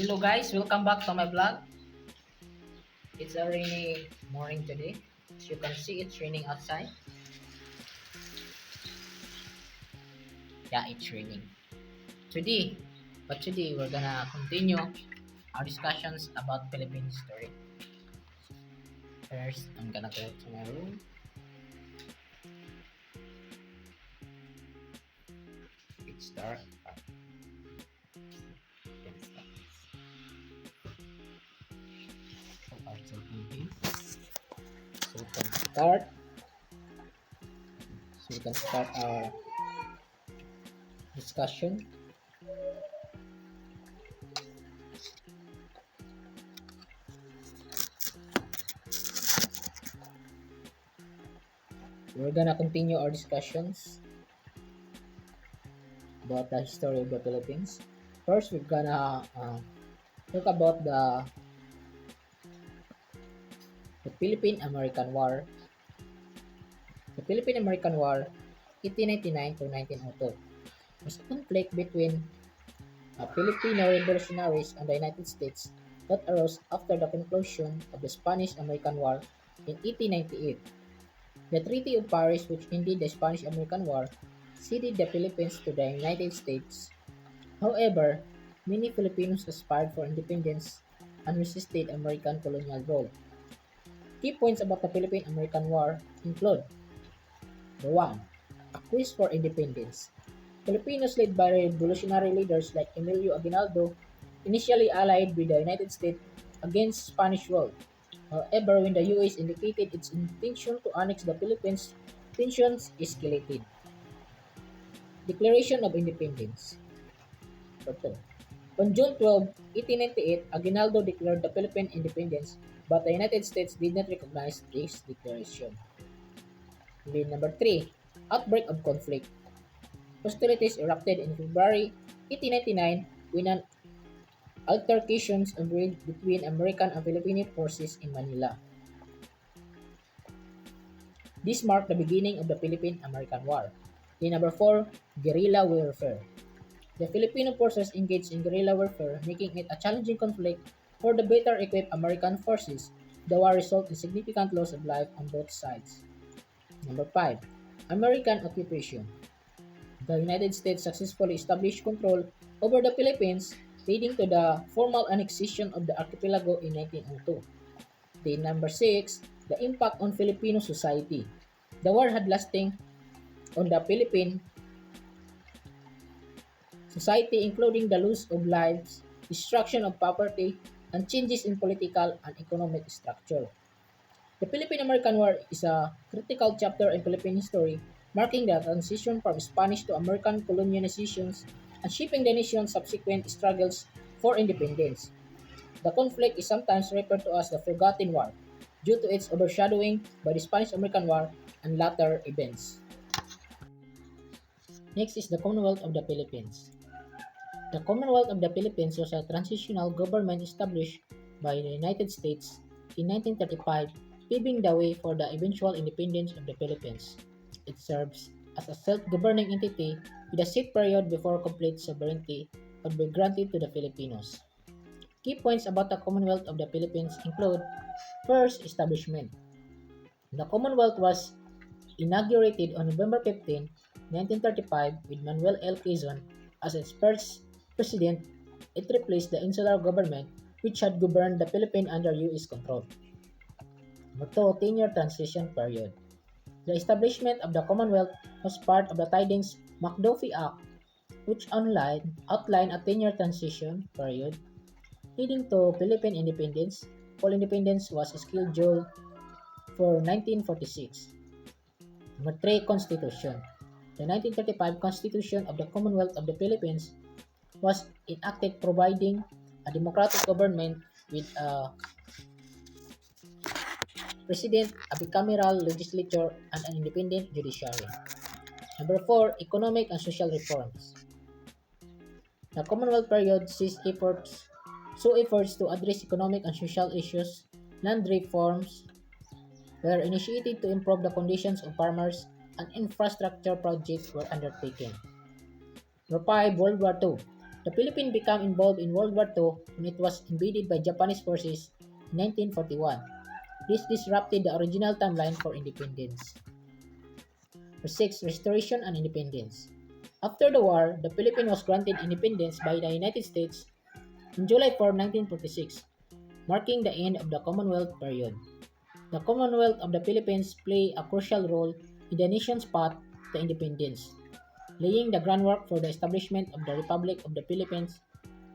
Hello guys, welcome back to my vlog. It's a rainy morning today. As you can see, it's raining outside. Yeah, it's raining. Today, today we're gonna continue our discussions about Philippine history. First, I'm gonna go to my room. It's dark. Can stop this. So, our TV. So we can start. So we can start our discussion. We're gonna continue our discussions about the history of the Philippines. First, we're gonna talk about the Philippine-American War. The Philippine-American War, 1899 to 1902, was a conflict between Filipino revolutionaries and the United States that arose after the conclusion of the Spanish-American War in 1898. The Treaty of Paris, which ended the Spanish-American War, ceded the Philippines to the United States. However, many Filipinos aspired for independence and resisted American colonial rule. Key points about the Philippine-American War include: the 1. A quest for independence. Filipinos led by revolutionary leaders like Emilio Aguinaldo initially allied with the United States against Spanish rule. However, when the US indicated its intention to annex the Philippines, tensions escalated. Declaration of Independence. Number 2. On June 12, 1898, Aguinaldo declared the Philippine independence, but the United States did not recognize this declaration. Then number 3. Outbreak of conflict. Hostilities erupted in February 1899 when an altercations occurred between American and Filipino forces in Manila. This marked the beginning of the Philippine-American War. Then number 4. Guerrilla warfare. The Filipino forces engaged in guerrilla warfare, making it a challenging conflict for the better equipped American forces. The war resulted in significant loss of life on both sides. Number 5. American occupation. The United States successfully established control over the Philippines, leading to the formal annexation of the archipelago in 1902. Then number 6, the impact on Filipino society. The war had lasting on the Philippine society, including the loss of lives, destruction of property, and changes in political and economic structure. The Philippine-American War is a critical chapter in Philippine history, marking the transition from Spanish to American colonizations and shaping the nation's subsequent struggles for independence. The conflict is sometimes referred to as the Forgotten War due to its overshadowing by the Spanish-American War and later events. Next is the Commonwealth of the Philippines. The Commonwealth of the Philippines was a transitional government established by the United States in 1935, paving the way for the eventual independence of the Philippines. It serves as a self-governing entity with a set period before complete sovereignty would be granted to the Filipinos. Key points about the Commonwealth of the Philippines include: first, establishment. The Commonwealth was inaugurated on November 15, 1935 with Manuel L. Quezon as its first president. It replaced the insular government which had governed the Philippines under U.S. control. Number 2, 10-year transition period. The establishment of the Commonwealth was part of the Tidings-McDuffie Act, which outlined a 10-year transition period leading to Philippine independence. Full independence was scheduled for 1946. Number 3, Constitution. The 1935 Constitution of the Commonwealth of the Philippines was enacted, providing a democratic government with a president, a bicameral legislature, and an independent judiciary. Number 4, economic and social reforms. The Commonwealth period saw efforts to address economic and social issues. Land reforms were initiated to improve the conditions of farmers, and infrastructure projects were undertaken. Number 5, World War II. The Philippines became involved in World War II when it was invaded by Japanese forces in 1941. This disrupted the original timeline for independence. Number 6. Restoration and Independence. After the war, the Philippines was granted independence by the United States on July 4, 1946, marking the end of the Commonwealth period. The Commonwealth of the Philippines played a crucial role in the nation's path to independence, laying the groundwork for the establishment of the Republic of the Philippines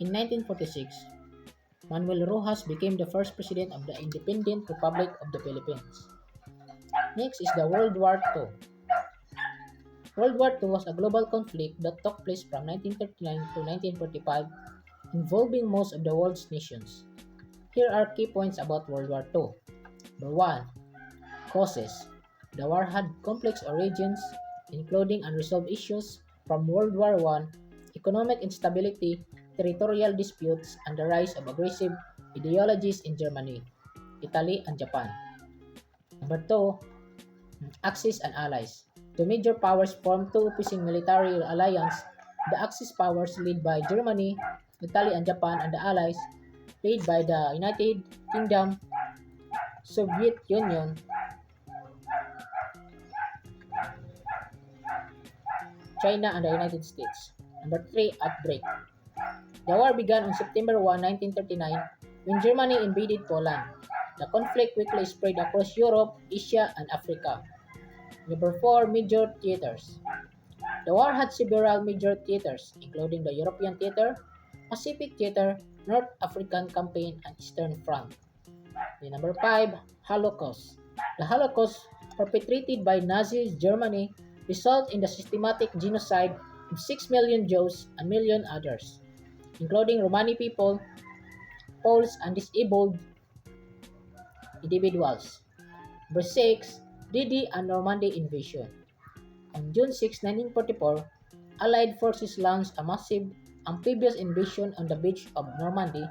in 1946. Manuel Rojas became the first president of the Independent Republic of the Philippines. Next is the World War II. World War II was a global conflict that took place from 1939 to 1945, involving most of the world's nations. Here are key points about World War II. Number 1. Causes. The war had complex origins, including unresolved issues from World War I, economic instability, territorial disputes, and the rise of aggressive ideologies in Germany, Italy, and Japan. Number 2. Axis and allies. The major powers formed two opposing military alliances: the Axis powers led by Germany, Italy, and Japan, and the allies led by the United Kingdom, Soviet Union, China, and the United States. Number 3. Outbreak. The war began on September 1, 1939, when Germany invaded Poland. The conflict quickly spread across Europe, Asia, and Africa. Number 4. Major theaters. The war had several major theaters, including the European Theater, Pacific Theater, North African Campaign, and Eastern Front. Number 5. Holocaust. The Holocaust, perpetrated by Nazi Germany, resulted in the systematic genocide of 6 million Jews and million others, including Romani people, Poles, and disabled individuals. Number 6. D-Day and Normandy invasion. On June 6, 1944, Allied forces launched a massive amphibious invasion on the beach of Normandy,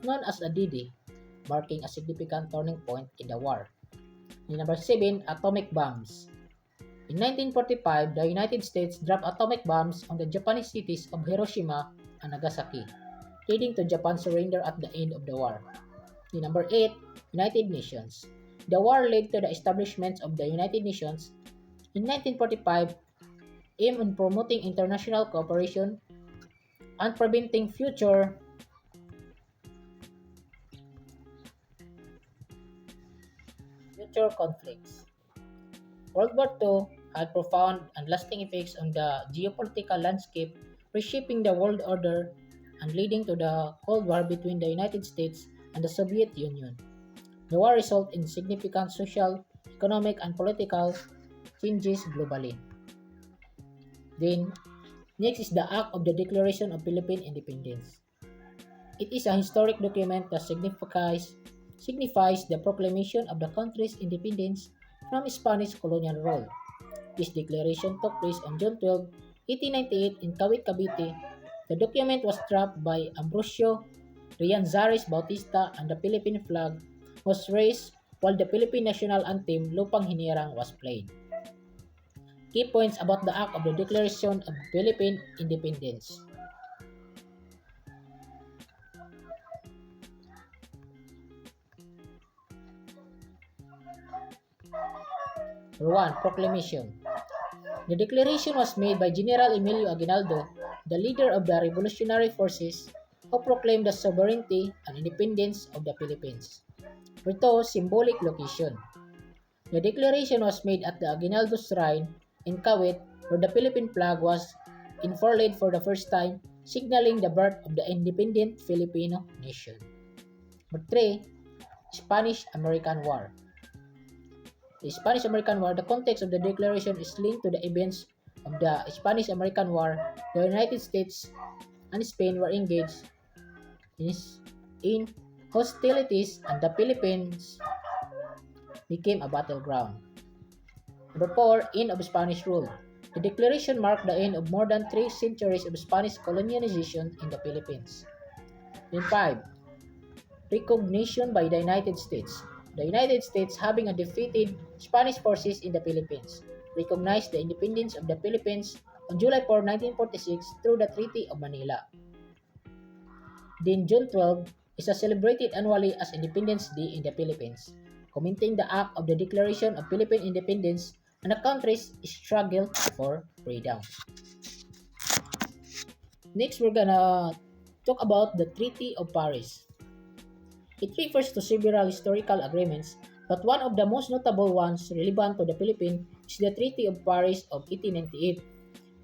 known as the D-Day, marking a significant turning point in the war. Number 7. Atomic bombs. In 1945, the United States dropped atomic bombs on the Japanese cities of Hiroshima and Nagasaki, leading to Japan's surrender at the end of the war. Number 8. United Nations. The war led to the establishment of the United Nations in 1945, aimed on promoting international cooperation and preventing future conflicts. World War II had profound and lasting effects on the geopolitical landscape, reshaping the world order and leading to the Cold War between the United States and the Soviet Union. The war resulted in significant social, economic, and political changes globally. Then, next is the Act of the Declaration of Philippine Independence. It is a historic document that signifies the proclamation of the country's independence from Spanish colonial rule. This declaration took place on June 12, 1898 in Kawit, Cavite. The document was drafted by Ambrosio Rianzares Bautista, and the Philippine flag was raised while the Philippine national anthem Lupang Hinirang was played. Key points about the Act of the Declaration of Philippine Independence. Number 1. Proclamation. The declaration was made by General Emilio Aguinaldo, the leader of the revolutionary forces, who proclaimed the sovereignty and independence of the Philippines. Number 2. Symbolic location. The declaration was made at the Aguinaldo Shrine in Kawit, where the Philippine flag was unfurled for the first time, signaling the birth of the independent Filipino nation. Number 3. Spanish-American War. The Spanish-American War. The context of the declaration is linked to the events of the Spanish-American War. The United States and Spain were engaged in hostilities, and the Philippines became a battleground. Number 4. End of Spanish rule. The declaration marked the end of more than 3 centuries of Spanish colonization in the Philippines. Then 5. Recognition by the United States. The United States, having defeated Spanish forces in the Philippines, recognized the independence of the Philippines on July 4, 1946 through the Treaty of Manila. Then June 12 is celebrated annually as Independence Day in the Philippines, commenting the act of the Declaration of Philippine Independence and the country's struggle for freedom. Next, we're gonna talk about the Treaty of Paris. It refers to several historical agreements, but one of the most notable ones relevant to the Philippines is the Treaty of Paris of 1898.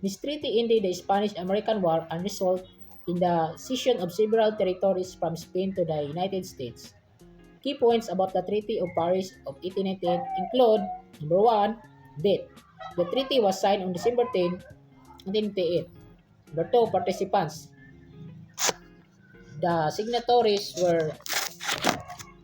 This treaty ended the Spanish-American War and resulted in the cession of several territories from Spain to the United States. Key points about the Treaty of Paris of 1898 include: number 1, date. The treaty was signed on December 10, 1998. Number 2, participants. The signatories were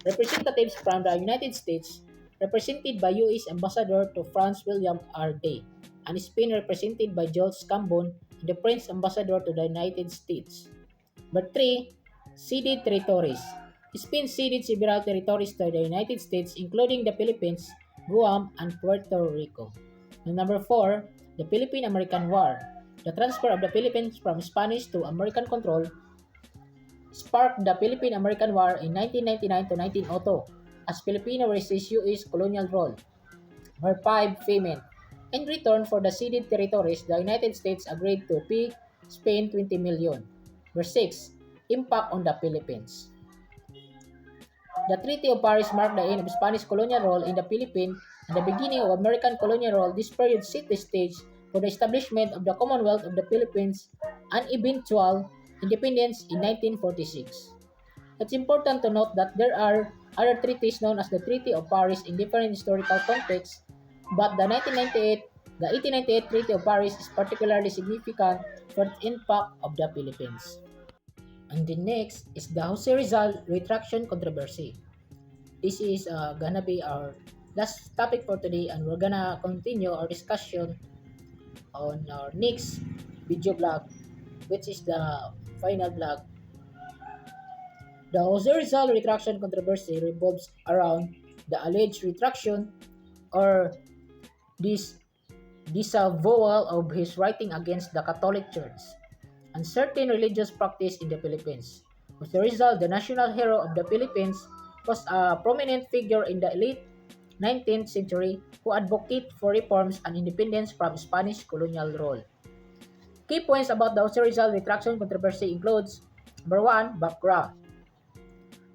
representatives from the United States, represented by U.S. Ambassador to France William R. Day, and Spain represented by Jules Cambon, and the French Ambassador to the United States. Number 3, ceded territories. Spain ceded several territories to the United States, including the Philippines, Guam, and Puerto Rico. And number 4, the Philippine-American War. The transfer of the Philippines from Spanish to American control sparked the Philippine-American War in 1999 to 1902 as Filipino resist U.S. colonial rule. Number 5, payment. In return for the ceded territories, the United States agreed to pay Spain 20 million. Number 6, impact on the Philippines. The Treaty of Paris marked the end of Spanish colonial rule in the Philippines and the beginning of American colonial rule. This period set the stage for the establishment of the Commonwealth of the Philippines and eventual independence in 1946. It's important to note that there are other treaties known as the Treaty of Paris in different historical contexts, but the 1898 Treaty of Paris is particularly significant for its impact of the Philippines. And the next is the Jose Rizal retraction controversy. This is gonna be our last topic for today, and we're gonna continue our discussion on our next video blog, which is the final blog. The Jose Rizal retraction controversy revolves around the alleged retraction or this disavowal of his writing against the Catholic Church and certain religious practice in the Philippines. Jose Rizal, the national hero of the Philippines, was a prominent figure in the late 19th century who advocated for reforms and independence from Spanish colonial rule. Key points about the Jose Rizal retraction controversy includes: number 1, background.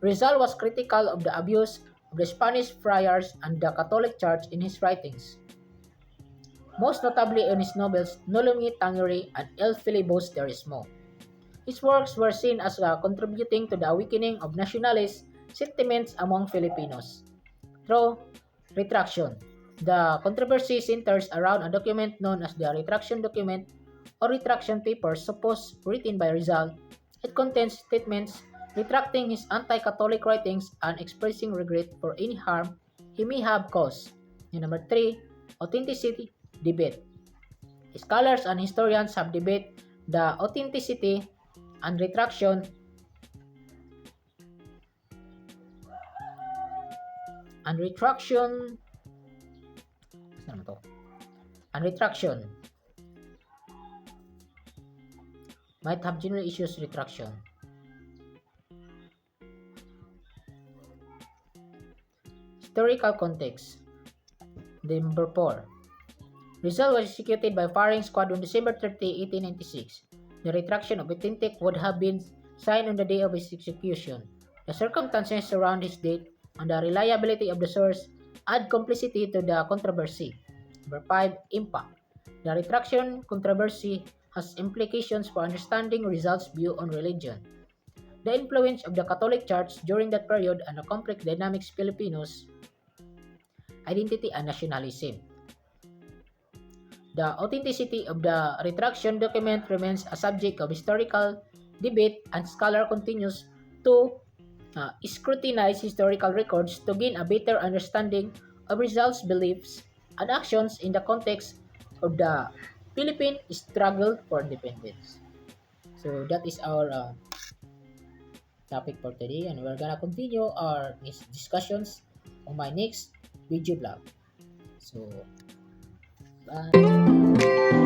Rizal was critical of the abuse of the Spanish friars and the Catholic Church in his writings, most notably in his novels Nulo Mi Tangere and El Filibusterismo. His works were seen as contributing to the awakening of nationalist sentiments among Filipinos. Through retraction, the controversy centers around a document known as the retraction document or retraction papers supposed written by Rizal. It contains statements retracting his anti-Catholic writings and expressing regret for any harm he may have caused. And number 3, authenticity debate. Scholars and historians have debated the authenticity and retraction and retraction and retraction might have general issues retraction. Historical context. Number 4. Rizal was executed by firing squad on December 30, 1896. The retraction of authentic would have been signed on the day of his execution. The circumstances surround his death and the reliability of the source add complexity to the controversy. Number 5. Impact. The retraction controversy has implications for understanding Rizal's view on religion, the influence of the Catholic Church during that period, and the complex dynamics of Filipinos' identity and nationalism. The authenticity of the retraction document remains a subject of historical debate, and scholars continue to scrutinize historical records to gain a better understanding of Rizal's beliefs and actions in the context of the Philippine struggle for independence. So that is our topic for today, and we're gonna continue our discussions on my next video blog. So, bye.